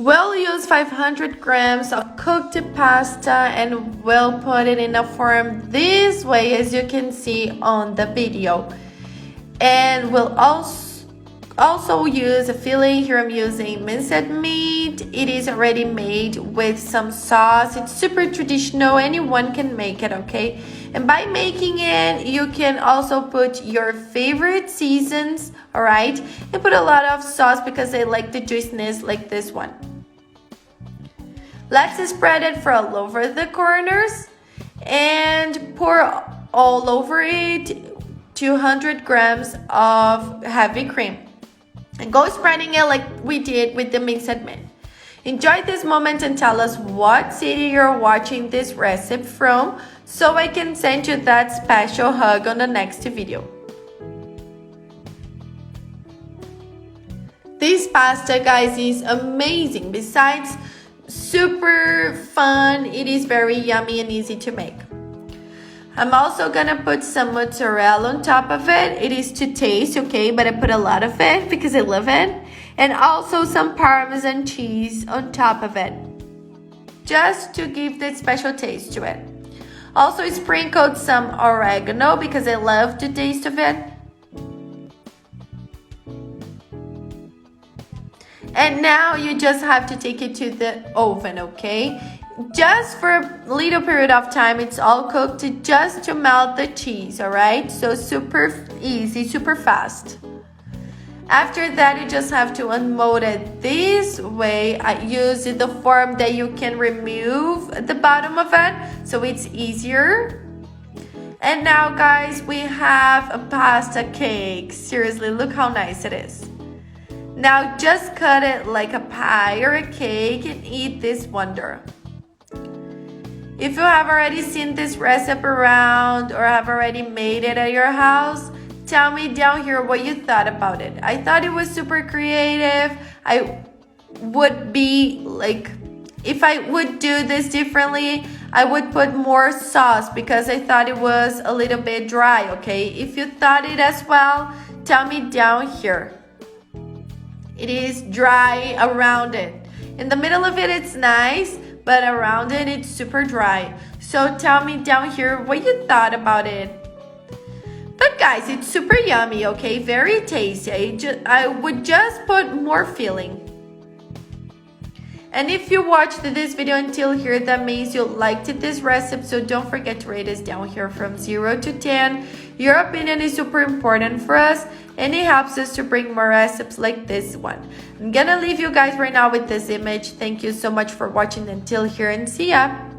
We'll use 500 grams of cooked pasta and we'll put it in a form this way, as you can see on the video. And we'll also use a filling. Here I'm using minced meat. It is already made with some sauce. It's super traditional, anyone can make it, okay? And by making it, you can also put your favorite seasons, all right? And put a lot of sauce because I like the juiciness like this one. Let's spread it for all over the corners and pour all over it 200 grams of heavy cream. And go spreading it like we did with the minced meat. Enjoy this moment and tell us what city you're watching this recipe from so I can send you that special hug on the next video. This pasta, guys, is amazing. Besides super fun, it is very yummy and easy to make. I'm also gonna put some mozzarella on top of it. It is to taste, okay, but I put a lot of it because I love it. And also some Parmesan cheese on top of it, just to give that special taste to it. Also sprinkled some oregano because I love the taste of it. And now you just have to take it to the oven, okay? Just for a little period of time. It's all cooked just to melt the cheese, all right? So super easy, super fast. After that, you just have to unmold it this way. I use the form that you can remove the bottom of it, so it's easier. And now, guys, we have a pasta cake. Seriously, look how nice it is. Now just cut it like a pie or a cake and eat this wonder. If you have already seen this recipe around or have already made it at your house, tell me down here what you thought about it. I thought it was super creative. I would be like, if I would do this differently, I would put more sauce because I thought it was a little bit dry, okay? If you thought it as well, tell me down here. It is dry around it. In the middle of it, it's nice, but around it, it's super dry. So tell me down here what you thought about it. But guys, it's super yummy, okay? Very tasty. I would just put more filling. And if you watched this video until here, that means you liked this recipe. So don't forget to rate us down here from 0 to 10. Your opinion is super important for us, and it helps us to bring more recipes like this one. I'm gonna leave you guys right now with this image. Thank you so much for watching until here, and see ya.